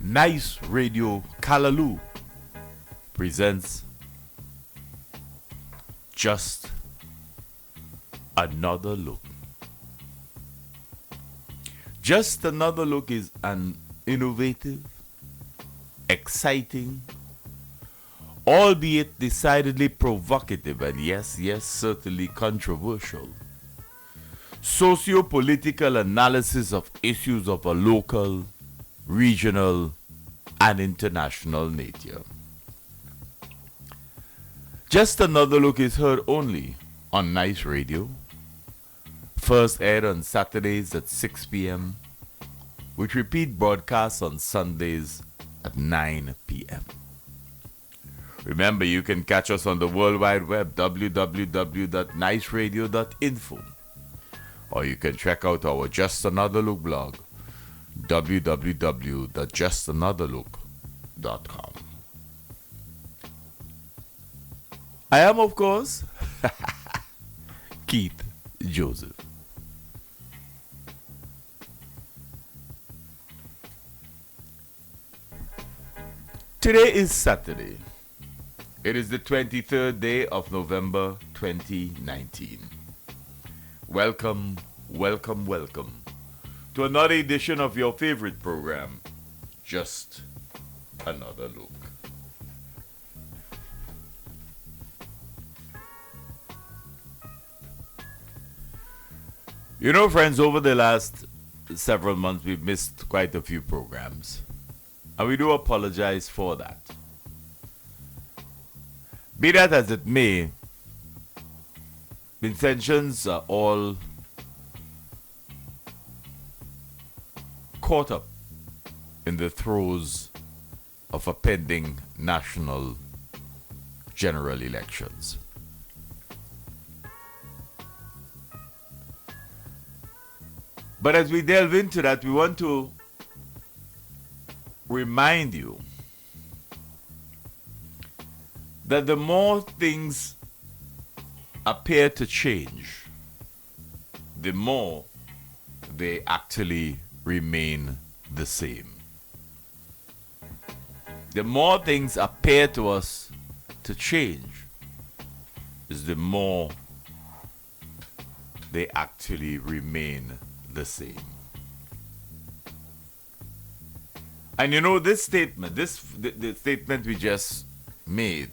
Nice Radio Callaloo presents Just Another Look. Just Another Look is an innovative, exciting, albeit decidedly provocative and yes, certainly controversial, socio-political analysis of issues of a local, regional, and international nature. Just Another Look is heard only on Nice Radio. First aired on Saturdays at 6 p.m. with repeat broadcasts on Sundays at 9 p.m. Remember, you can catch us on the World Wide Web, www.niceradio.info, or you can check out our Just Another Look blog, www.justanotherlook.com. I am, of course, Keith Joseph. Today is Saturday. It is the 23rd day of November 2019. Welcome to another edition of your favorite program, Just Another Look. You know, friends, over the last several months, we've missed quite a few programs. And we do apologize for that. Be that as it may, intentions are all caught up in the throes of a pending national general elections. But as we delve into that, we want to remind you that the more things appear to change, the more they actually remain the same. The more things appear to us to change, is the more they actually remain the same. And you know, this statement, the statement we just made,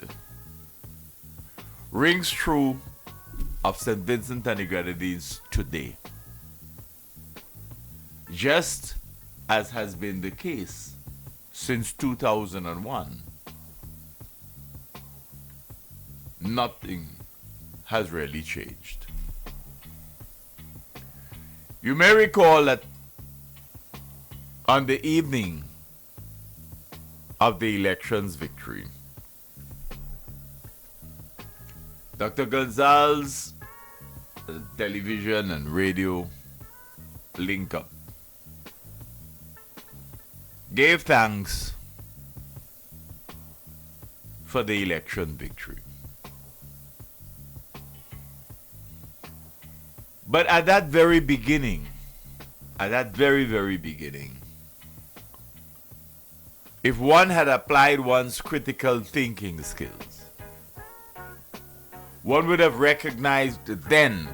rings true of St. Vincent and the Grenadines today, just as has been the case since 2001. Nothing has really changed. You may recall that on the evening of the election's victory, Dr. Gonzalez television and radio link-up gave thanks for the election victory. But at that very beginning, very beginning, if one had applied one's critical thinking skills, one would have recognized then,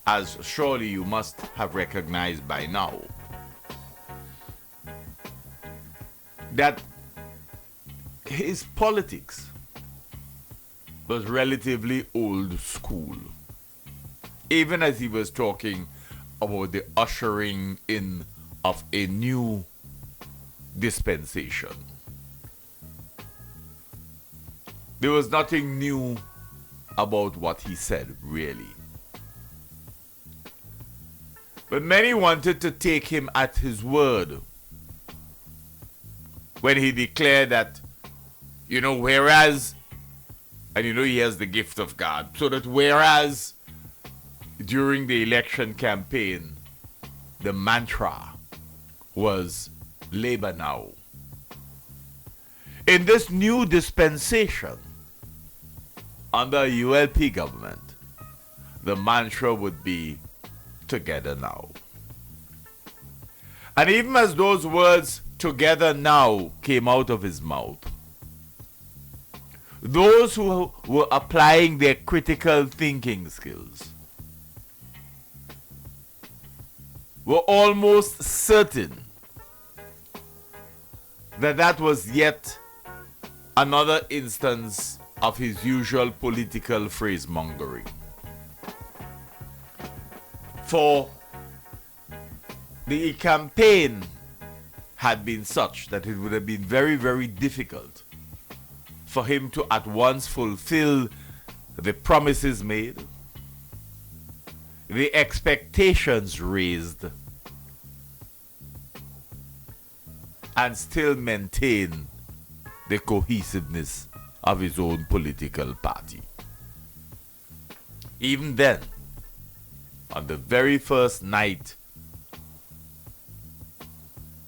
as surely you must have recognized by now, that his politics was relatively old school. Even as he was talking about the ushering in of a new dispensation, there was nothing new about what he said, really. But many wanted to take him at his word when he declared that, whereas, and he has the gift of God, so that whereas during the election campaign, the mantra was Labor Now, in this new dispensation under a ULP government, the mantra would be Together Now. And even as those words together now came out of his mouth. Those who were applying their critical thinking skills were almost certain that that was yet another instance of his usual political phrasemongering. For the campaign had been such that it would have been very, very difficult for him to at once fulfill the promises made, the expectations raised, and still maintain the cohesiveness of his own political party. Even then, on the very first night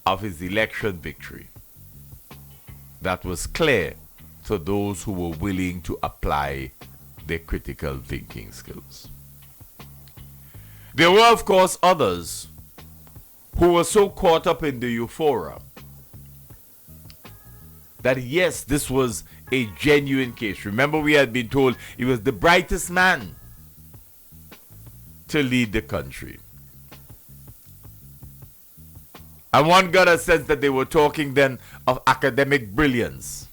of his election victory, that was clear to those who were willing to apply their critical thinking skills. There were, of course, others who were so caught up in the euphoria that yes, this was a genuine case. Remember, we had been told he was the brightest man to lead the country. And one got a sense that they were talking then of academic brilliance.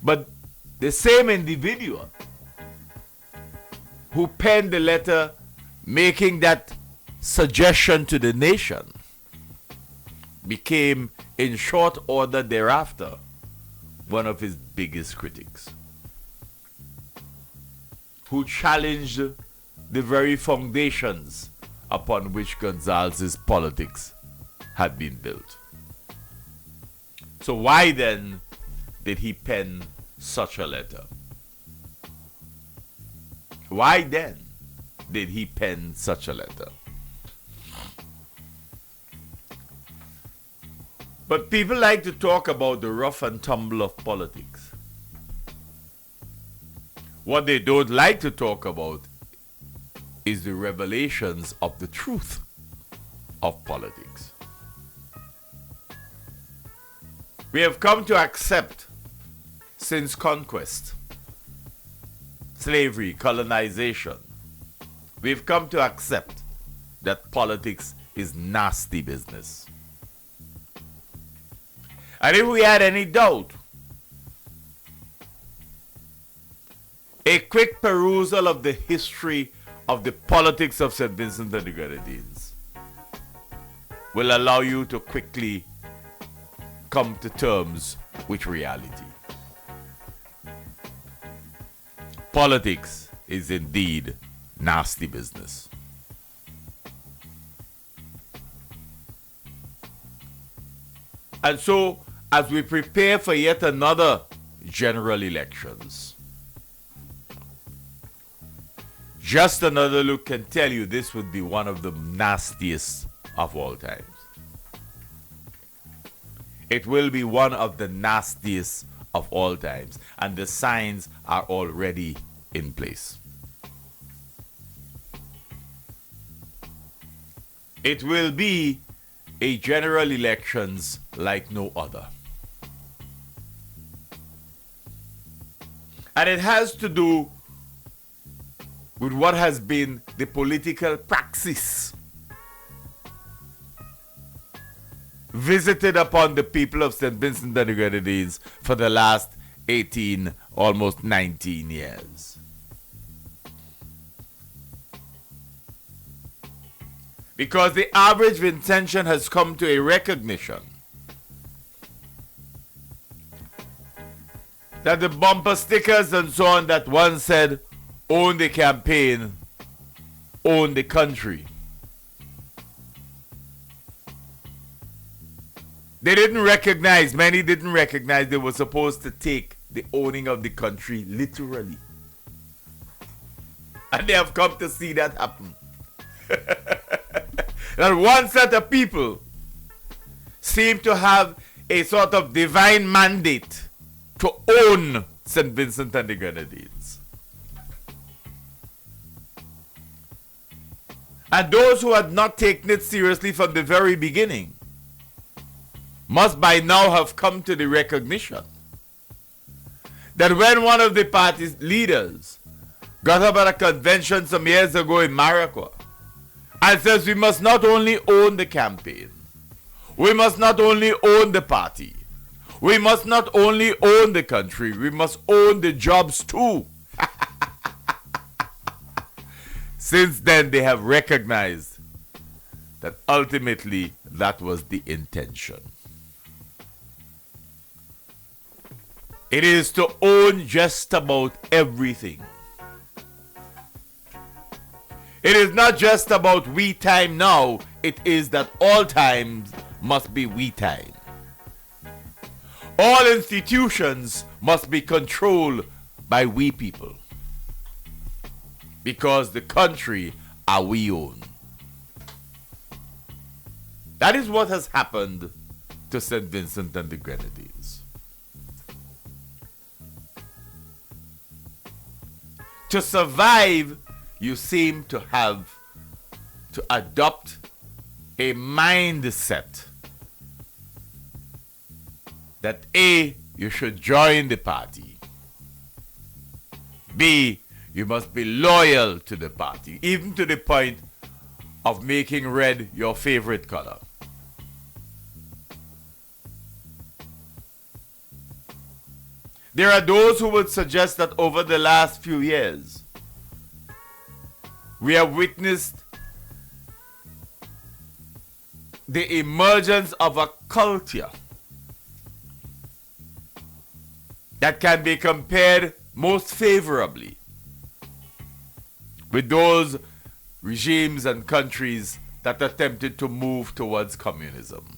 But the same individual who penned the letter making that suggestion to the nation became, in short order thereafter, one of his biggest critics, who challenged the very foundations upon which Gonzalez's politics had been built. So why then did he pen such a letter? Why then did he pen such a letter? But people like to talk about the rough and tumble of politics. What they don't like to talk about is the revelations of the truth of politics. We have come to accept, since conquest, slavery, colonization, we've come to accept that politics is nasty business. And if we had any doubt, a quick perusal of the history of the politics of St. Vincent and the Grenadines will allow you to quickly come to terms with reality. Politics is indeed nasty business. And so, as we prepare for yet another general elections, just another look can tell you this would be one of the nastiest of all times. It will be one of the nastiest of all times, and the signs are already in place. It will be a general elections like no other. And it has to do with what has been the political praxis visited upon the people of St. Vincent and the Grenadines for the last 18, almost 19 years. Because the average Vincentian has come to a recognition that the bumper stickers and so on that once said, own the campaign, own the country. They didn't recognize, many didn't recognize they were supposed to take the owning of the country literally. And they have come to see that happen. That one set of people seem to have a sort of divine mandate to own St. Vincent and the Grenadines. And those who had not taken it seriously from the very beginning must by now have come to the recognition that when one of the party's leaders got up at a convention some years ago in Maracay and says we must not only own the campaign, we must not only own the party, we must not only own the country, we must own the jobs too. Since then, they have recognized that ultimately that was the intention. It is to own just about everything. It is not just about we time now, it is that all times must be we time. All institutions must be controlled by we people. Because the country are we own. That is what has happened to St. Vincent and the Grenadines. To survive, you seem to have to adopt a mindset that A, you should join the party. B, you must be loyal to the party, even to the point of making red your favorite color. There are those who would suggest that over the last few years, we have witnessed the emergence of a culture that can be compared most favorably with those regimes and countries that attempted to move towards communism.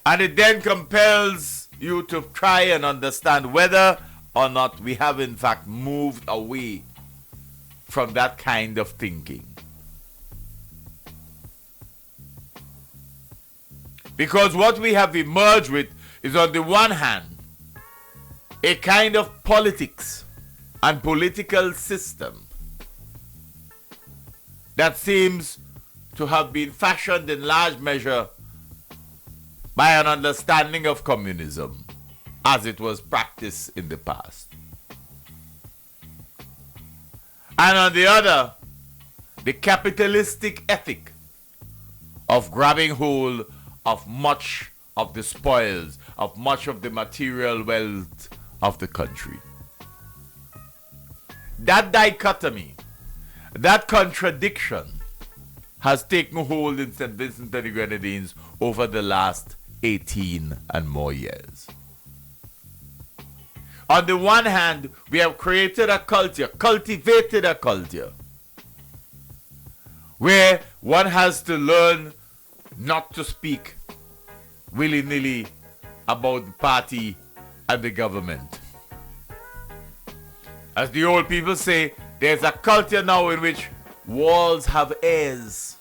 And it then compels you to try and understand whether or not we have in fact moved away from that kind of thinking. Because what we have emerged with is, on the one hand, a kind of politics and political system that seems to have been fashioned in large measure by an understanding of communism as it was practiced in the past. And on the other, the capitalistic ethic of grabbing hold of much of the spoils, of much of the material wealth of the country. That dichotomy, that contradiction has taken hold in St. Vincent and the Grenadines over the last 18 and more years. On the one hand, we have created a culture, cultivated a culture, where one has to learn not to speak willy-nilly about the party and the government. As the old people say, there's a culture now in which walls have ears.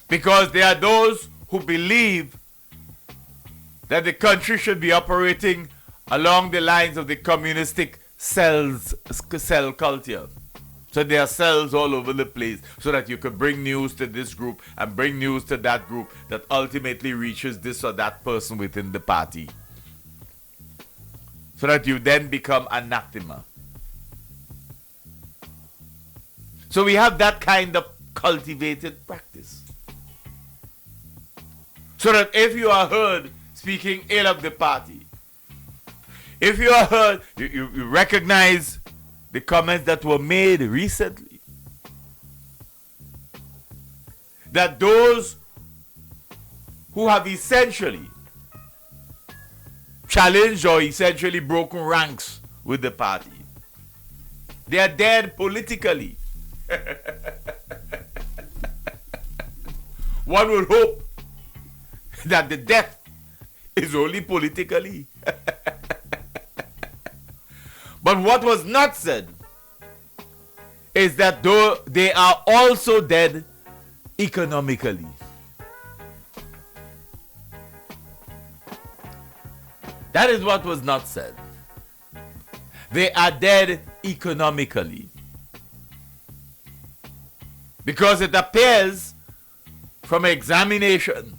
Because there are those who believe that the country should be operating along the lines of the communistic cell culture. So there are cells all over the place so that you could bring news to this group and bring news to that group that ultimately reaches this or that person within the party. So that you then become anathema. So we have that kind of cultivated practice. So that if you are heard speaking ill of the party, if you are heard, you recognize the comments that were made recently, that those who have essentially challenged or essentially broken ranks with the party, they are dead politically. One would hope that the death is only politically. But what was not said is that though they are also dead economically. That is what was not said. They are dead economically. Because it appears from examination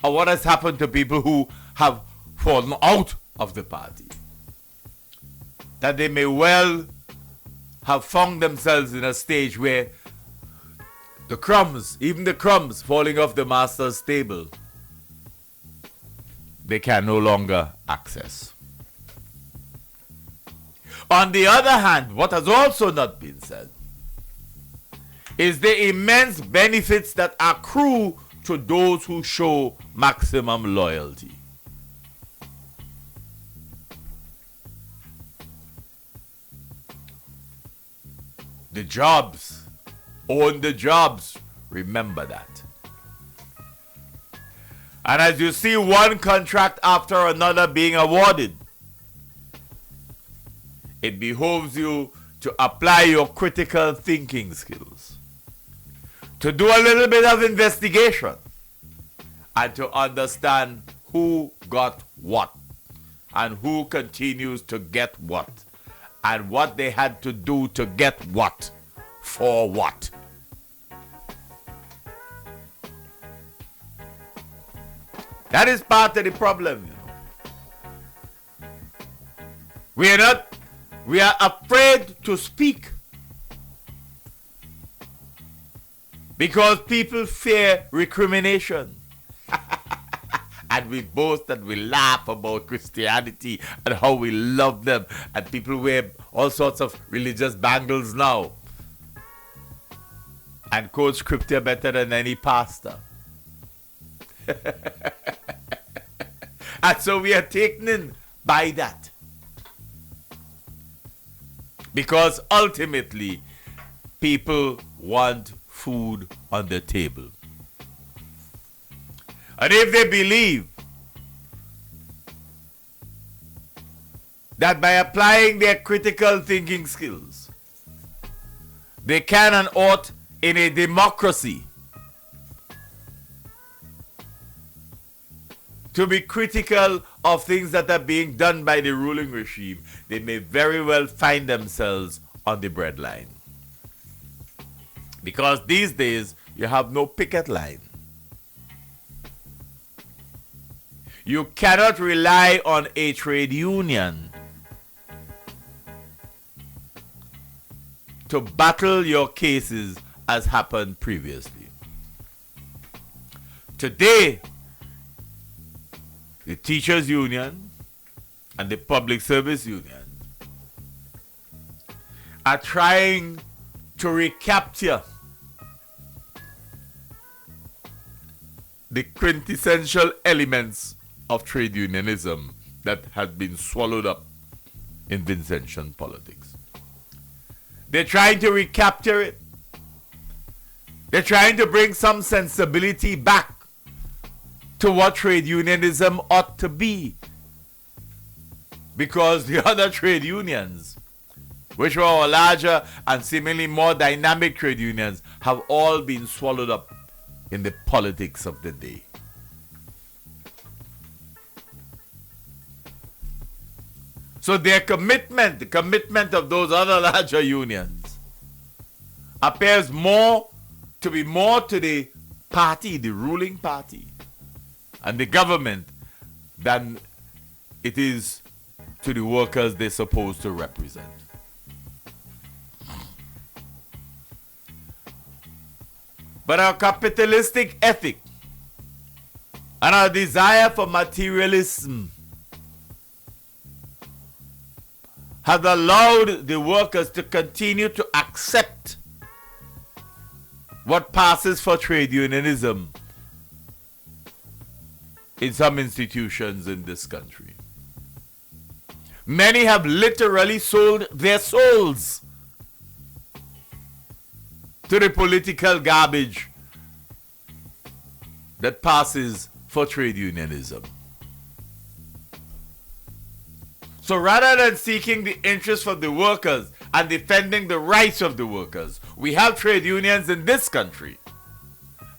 of what has happened to people who have fallen out of the party, that they may well have found themselves in a stage where the crumbs, even the crumbs falling off the master's table, they can no longer access. On the other hand, what has also not been said is the immense benefits that accrue to those who show maximum loyalty. The jobs, own the jobs, remember that. And as you see one contract after another being awarded, it behoves you to apply your critical thinking skills, to do a little bit of investigation, and to understand who got what, and who continues to get what, and what they had to do to get what, for what. That is part of the problem, you know. We are afraid to speak because people fear recrimination. And we boast and we laugh about Christianity and how we love them. And people wear all sorts of religious bangles now and quote scripture better than any pastor. And so we are taken in by that. Because ultimately, people want food on the table. And if they believe that by applying their critical thinking skills, they can and ought in a democracy to be critical of things that are being done by the ruling regime, they may very well find themselves on the breadline. Because these days, you have no picket line. You cannot rely on a trade union to battle your cases as happened previously. Today, the teachers union and the public service union are trying to recapture the quintessential elements of trade unionism that had been swallowed up in Vincentian politics. They're trying to recapture it. They're trying to bring some sensibility back to what trade unionism ought to be. Because the other trade unions, which were our larger and seemingly more dynamic trade unions, have all been swallowed up in the politics of the day. So their commitment, the commitment of those other larger unions, appears more to be more to the party, the ruling party, and the government than it is to the workers they're supposed to represent. But our capitalistic ethic and our desire for materialism has allowed the workers to continue to accept what passes for trade unionism in some institutions in this country. Many have literally sold their souls to the political garbage that passes for trade unionism. So rather than seeking the interests of the workers and defending the rights of the workers, we have trade unions in this country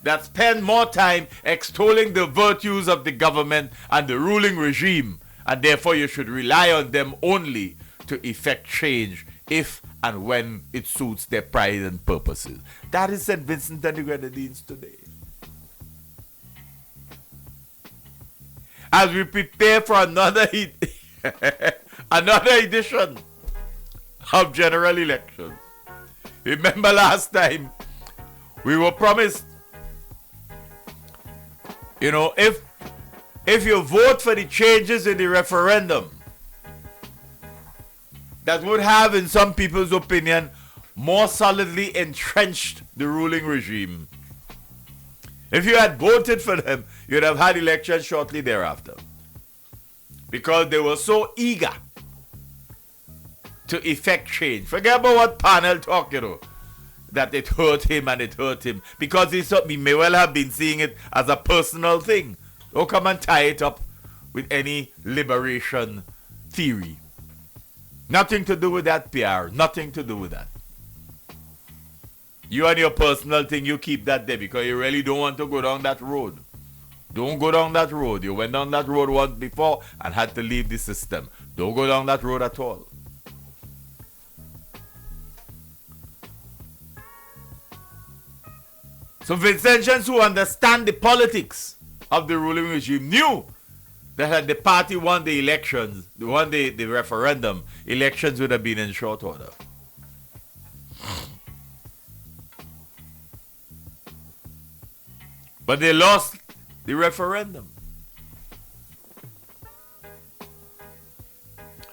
that spend more time extolling the virtues of the government and the ruling regime And therefore you should rely on them only to effect change if and when it suits their pride and purposes. That is St. Vincent and the Grenadines today. As we prepare for another edition of general elections. Remember last time we were promised, if you vote for the changes in the referendum that would have, in some people's opinion, more solidly entrenched the ruling regime, if you had voted for them, you'd have had elections shortly thereafter. Because they were so eager to effect change. Forget about what panel talk, that it hurt him and it hurt him. Because he may well have been seeing it as a personal thing. Don't come and tie it up with any liberation theory. Nothing to do with that, PR. Nothing to do with that. You and your personal thing, you keep that there because you really don't want to go down that road. Don't go down that road. You went down that road once before and had to leave the system. Don't go down that road at all. So Vincentians who understand the politics of the ruling regime knew that had the party won the elections, won the referendum, elections would have been in short order. But they lost the referendum.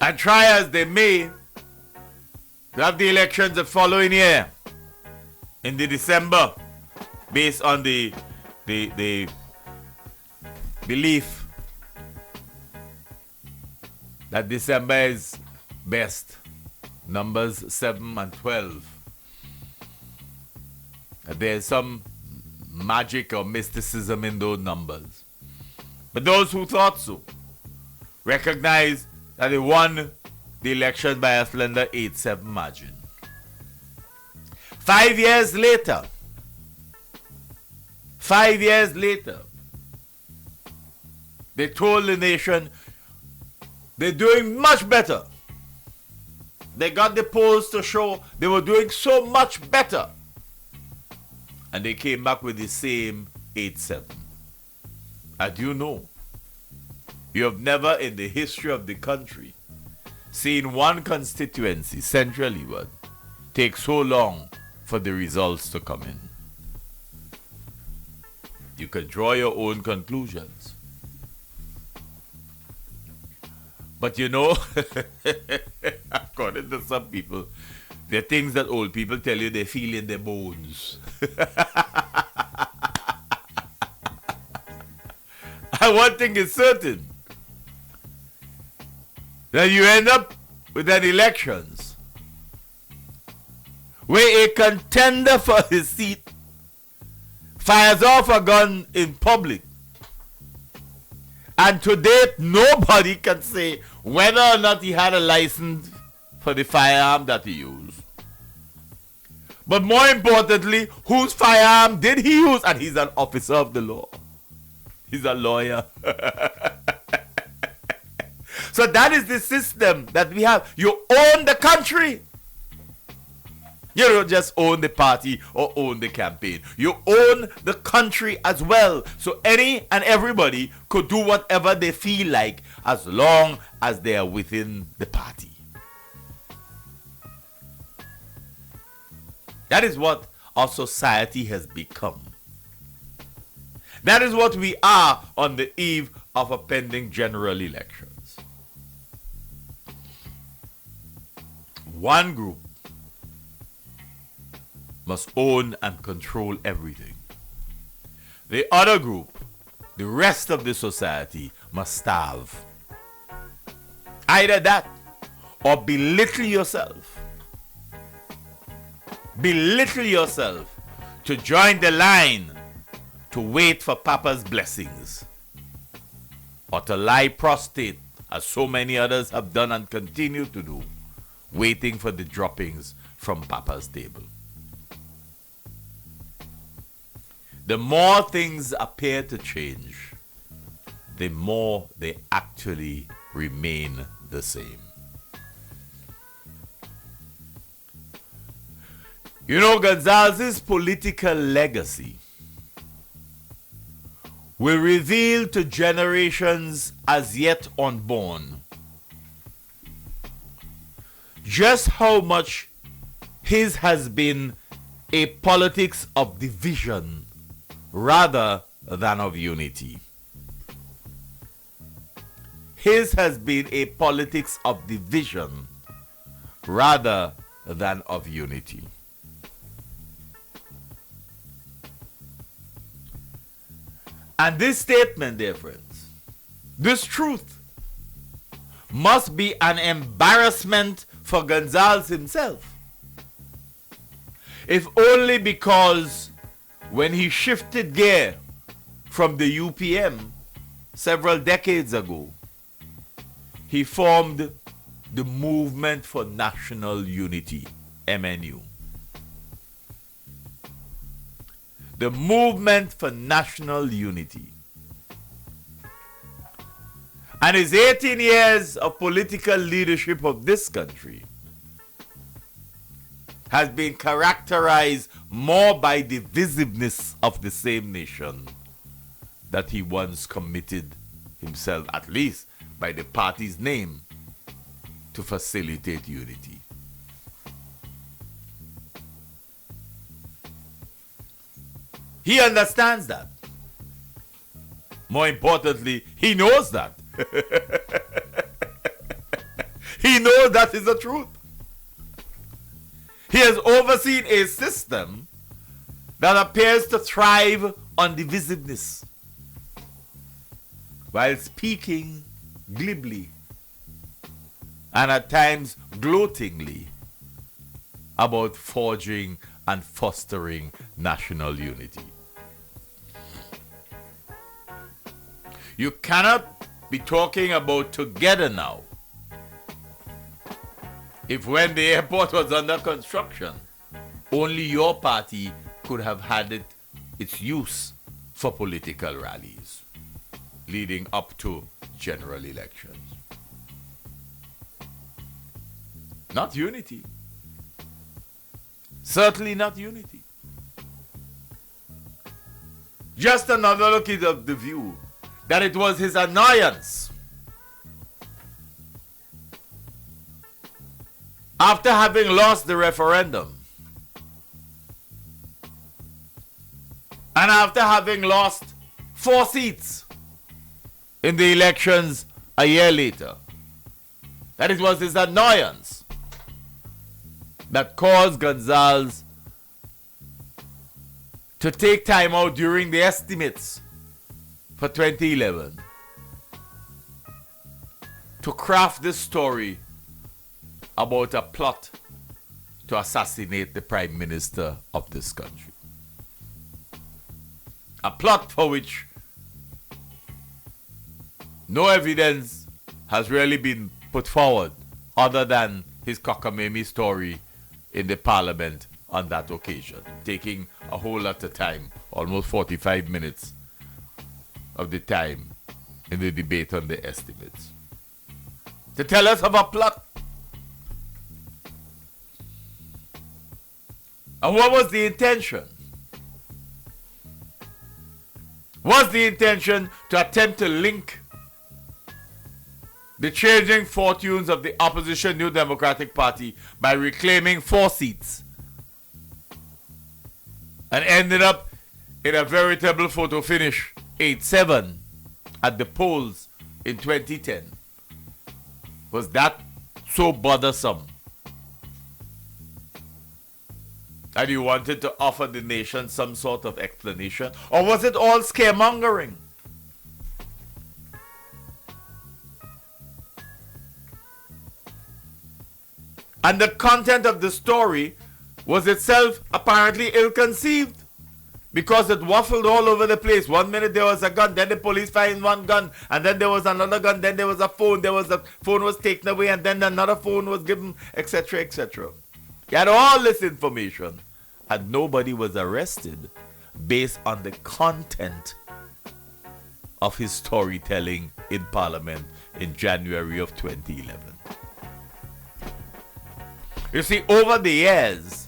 And try as they may to have the elections the following year in the December, based on the belief that December is best. Numbers 7 and 12. There's some magic or mysticism in those numbers. But those who thought so recognize that they won the election by a slender 8-7 margin. 5 years later, they told the nation they're doing much better. They got the polls to show they were doing so much better. And they came back with the same 8-7. And you have never in the history of the country seen one constituency, Central Leeward, take so long for the results to come in. You can draw your own conclusions. But according to some people, there are things that old people tell you they feel in their bones. And one thing is certain, that you end up with an elections where a contender for his seat fires off a gun in public. And to date, nobody can say whether or not he had a license for the firearm that he used. But more importantly, whose firearm did he use? And he's an officer of the law. He's a lawyer. So that is the system that we have. You own the country. You don't just own the party or own the campaign. You own the country as well. So any and everybody could do whatever they feel like as long as they are within the party. That is what our society has become. That is what we are on the eve of a pending general elections. One group must own and control everything. The other group, the rest of the society, must starve. Either that or belittle yourself. Belittle yourself to join the line to wait for Papa's blessings, or to lie prostrate as so many others have done and continue to do, waiting for the droppings from Papa's table. The more things appear to change, the more they actually remain the same. You know, Gonzalez's political legacy will reveal to generations as yet unborn just how much his has been a politics of division rather than of unity. His has been a politics of division rather than of unity. And this statement, dear friends, this truth must be an embarrassment for Gonzalez himself. If only because when he shifted gear from the UPM several decades ago, he formed the Movement for National Unity, MNU. The Movement for National Unity. And his 18 years of political leadership of this country has been characterized more by divisiveness of the same nation that he once committed himself, at least by the party's name, to facilitate unity. He understands that. More importantly, he knows that. He knows that is the truth. He has overseen a system that appears to thrive on divisiveness, while speaking glibly and at times gloatingly about forging and fostering national unity. You cannot be talking about together now if when the airport was under construction, only your party could have had its use for political rallies leading up to general elections. Not unity. Certainly not unity. Just another look at the view that it was his annoyance after having lost the referendum and after having lost 4 seats in the elections a year later, that it was his annoyance that caused Gonzalez to take time out during the estimates for 2011 to craft this story about a plot to assassinate the Prime Minister of this country. A plot for which no evidence has really been put forward other than his cockamamie story in the parliament on that occasion, taking a whole lot of time, almost 45 minutes of the time in the debate on the estimates, to tell us of a plot. And what was the intention? Was the intention to attempt to link the changing fortunes of the opposition New Democratic Party by reclaiming 4 seats and ended up in a veritable photo finish 8-7 at the polls in 2010? Was that so bothersome that you wanted to offer the nation some sort of explanation? Or was it all scaremongering? And the content of the story was itself apparently ill-conceived, because it waffled all over the place. 1 minute there was a gun, then the police find 1 gun, and then there was another gun, then there was a phone, phone was taken away, and then another phone was given, etc., etc. He had all this information, and nobody was arrested based on the content of his storytelling in Parliament in January of 2011. You see, over the years,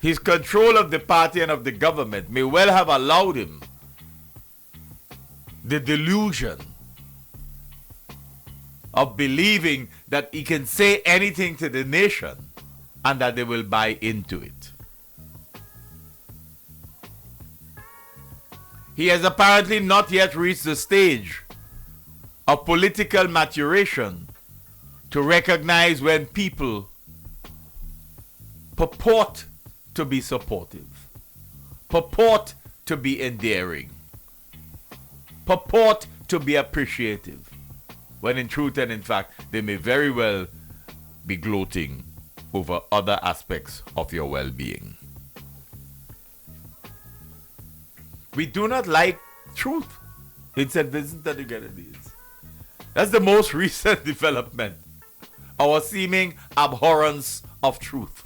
his control of the party and of the government may well have allowed him the delusion of believing that he can say anything to the nation and that they will buy into it. He has apparently not yet reached the stage of political maturation to recognize when people purport to be supportive, purport to be endearing, purport to be appreciative, when in truth and in fact they may very well be gloating over other aspects of your well-being. We do not like truth in St. Vincent and the Grenadines. That's the most recent development. Our seeming abhorrence of truth.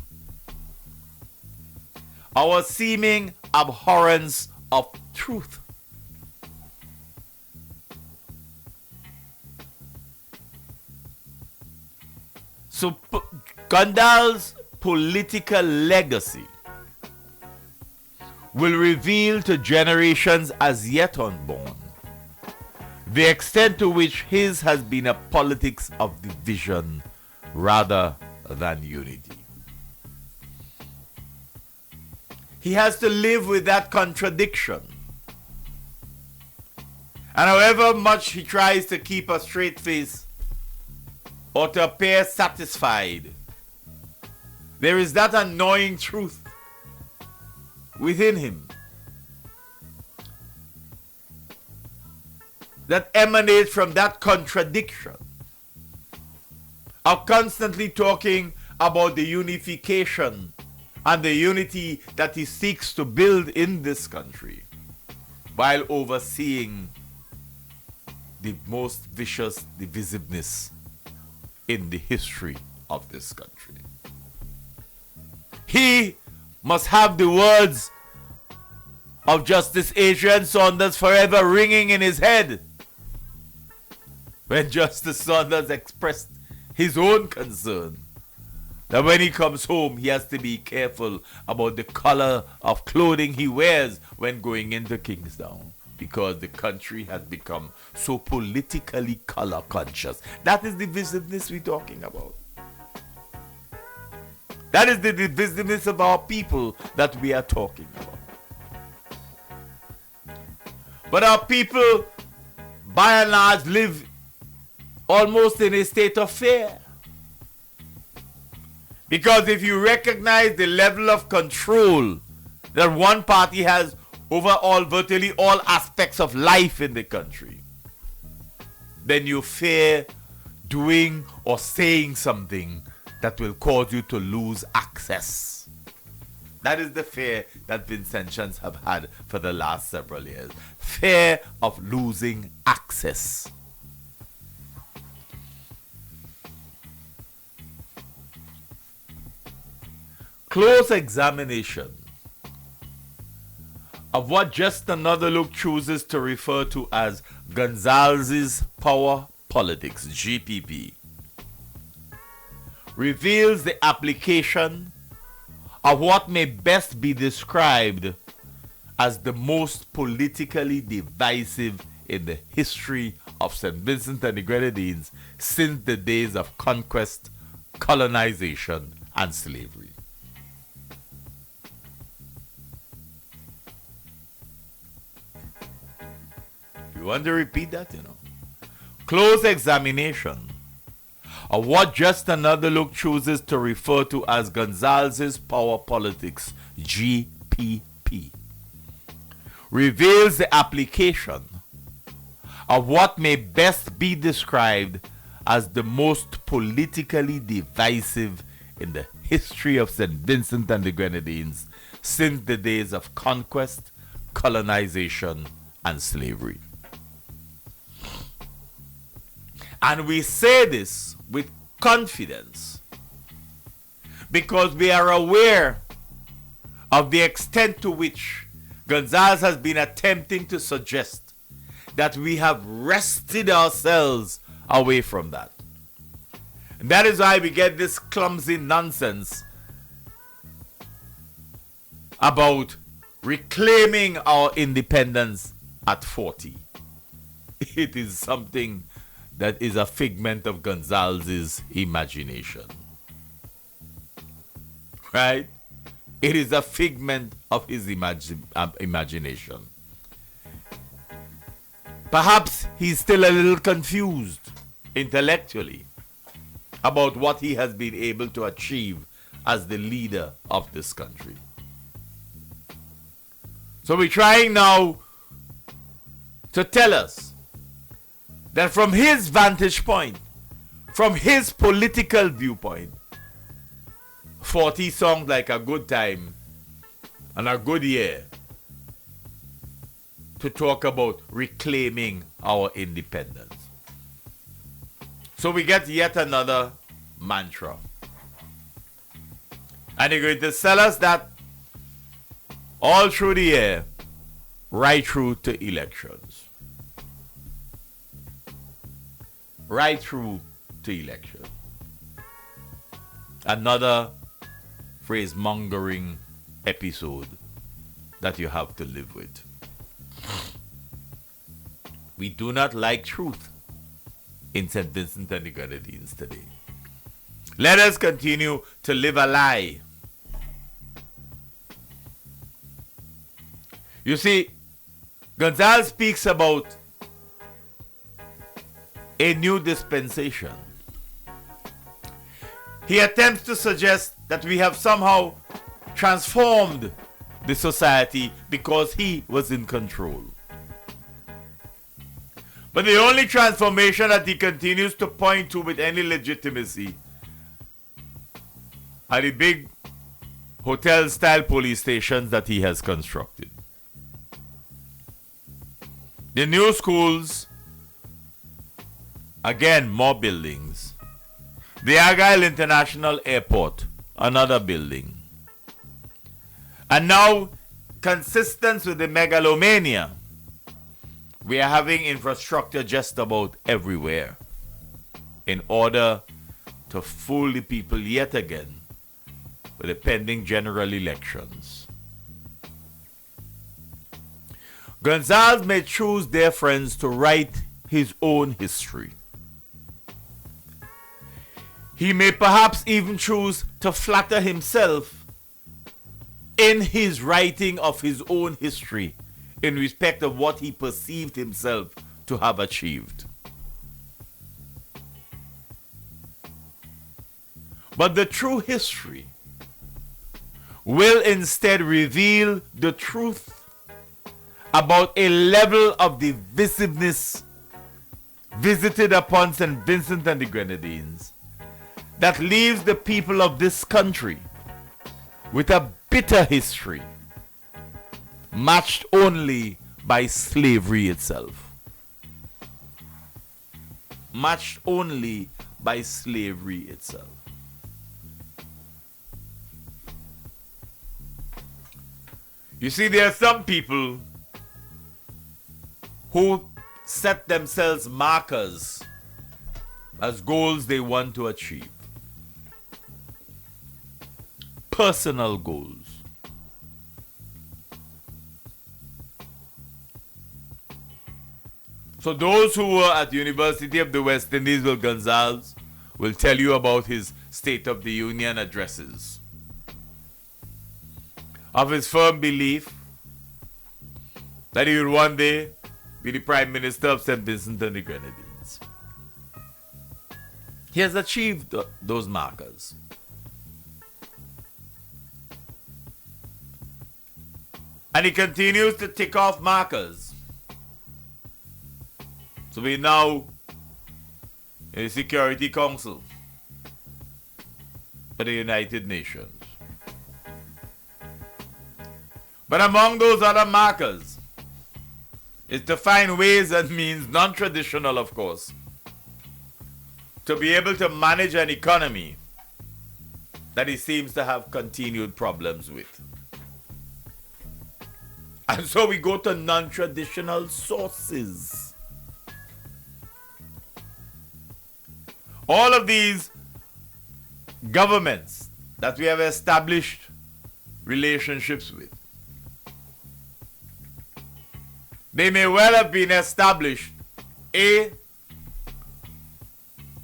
Our seeming abhorrence of truth. So Gandal's political legacy will reveal to generations as yet unborn the extent to which his has been a politics of division rather than unity. He has to live with that contradiction. And however much he tries to keep a straight face or to appear satisfied, there is that annoying truth within him that emanates from that contradiction of constantly talking about the unification and the unity that he seeks to build in this country, while overseeing the most vicious divisiveness in the history of this country. He must have the words of Justice Adrian Saunders forever ringing in his head when Justice Saunders expressed his own concern that when he comes home he has to be careful about the color of clothing he wears when going into Kingsdown, because the country has become so politically color conscious. That is the divisiveness we're talking about. That is the divisiveness of our people that we are talking about. But our people, by and large, live almost in a state of fear. Because if you recognize the level of control that one party has over virtually all aspects of life in the country, then you fear doing or saying something that will cause you to lose access. That is the fear that Vincentians have had for the last several years. Fear of losing access. Close examination of what Just Another Look chooses to refer to as Gonzalez's power politics, GPP, reveals the application of what may best be described as the most politically divisive in the history of St. Vincent and the Grenadines since the days of conquest, colonization, and slavery. You want to repeat that, Close examination of what Just Another Look chooses to refer to as Gonzalez's power politics, GPP, reveals the application of what may best be described as the most politically divisive in the history of St. Vincent and the Grenadines since the days of conquest, colonization, and slavery. And we say this with confidence because we are aware of the extent to which Gonzalez has been attempting to suggest that we have wrested ourselves away from that. And that is why we get this clumsy nonsense about reclaiming our independence at 40. It is something that is a figment of Gonzalez's imagination. Right? It is a figment of his imagination. Perhaps he's still a little confused intellectually about what he has been able to achieve as the leader of this country. So we're trying now to tell us that from his vantage point, from his political viewpoint, 40 sounds like a good time and a good year to talk about reclaiming our independence. So we get yet another mantra. And they're going to tell us that all through the year, right through to elections. Right through to elections. Another phrase mongering episode that you have to live with. We do not like truth in St. Vincent and the Grenadines today. Let us continue to live a lie. You see, Gonzalez speaks about a new dispensation. He attempts to suggest that we have somehow transformed the society because he was in control. But the only transformation that he continues to point to with any legitimacy are the big hotel-style police stations that he has constructed. The new schools, again, more buildings. The Argyle International Airport, another building. And now, consistent with the megalomania, we are having infrastructure just about everywhere in order to fool the people yet again with the pending general elections. Gonzalez may choose, dear friends, to write his own history. He may perhaps even choose to flatter himself in his writing of his own history in respect of what he perceived himself to have achieved. But the true history will instead reveal the truth about a level of divisiveness visited upon St. Vincent and the Grenadines that leaves the people of this country with a bitter history matched only by slavery itself. Matched only by slavery itself. You see, there are some people who set themselves markers as goals they want to achieve. Personal goals. So those who were at the University of the West Indies with Gonzalez will tell you about his State of the Union addresses, of his firm belief that he will one day be the Prime Minister of St. Vincent and the Grenadines. He has achieved those markers. And he continues to tick off markers. So we now in the Security Council for the United Nations. But among those other markers is to find ways and means, non-traditional of course, to be able to manage an economy that he seems to have continued problems with. And so we go to non-traditional sources. All of these governments that we have established relationships with, they may well have been established, A,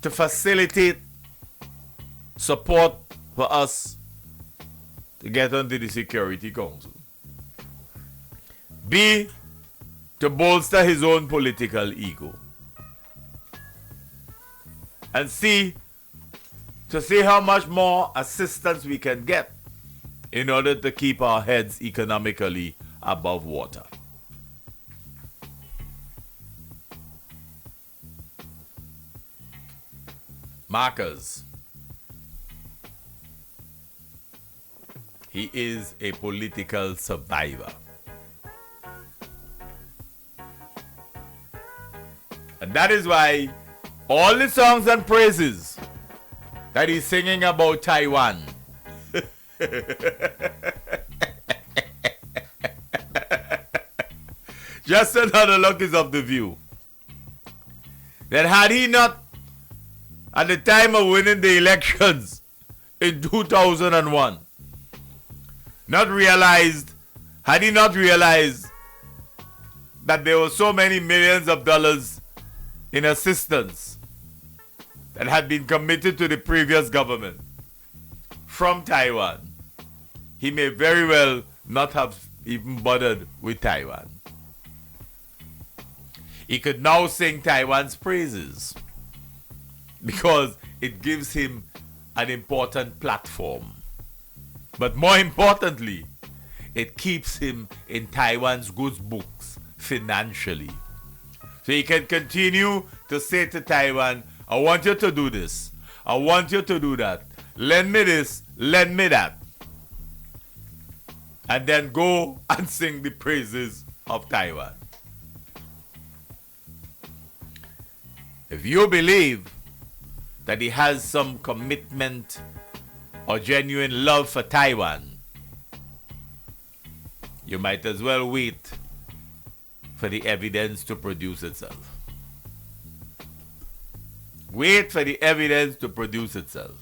to facilitate support for us to get onto the Security Council. B, to bolster his own political ego. And C, to see how much more assistance we can get in order to keep our heads economically above water. Markers. He is a political survivor. And that is why all the songs and praises that he's singing about Taiwan just another look is of the view that had he not, at the time of winning the elections in 2001, had he not realized that there were so many millions of dollars in assistance that had been committed to the previous government from Taiwan, he may very well not have even bothered with Taiwan. He could now sing Taiwan's praises because it gives him an important platform. But more importantly, it keeps him in Taiwan's good books financially. So he can continue to say to Taiwan, I want you to do this. I want you to do that. Lend me this, lend me that. And then go and sing the praises of Taiwan. If you believe that he has some commitment or genuine love for Taiwan, you might as well wait for the evidence to produce itself. Wait for the evidence to produce itself.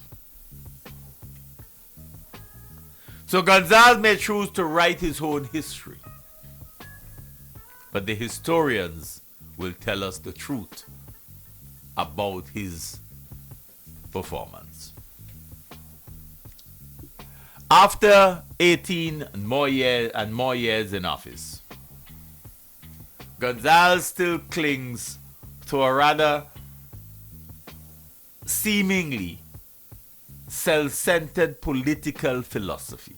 So Gonzalez may choose to write his own history, but the historians will tell us the truth about his performance. After 18 and more years in office, Gonzalez still clings to a rather seemingly self-centered political philosophy.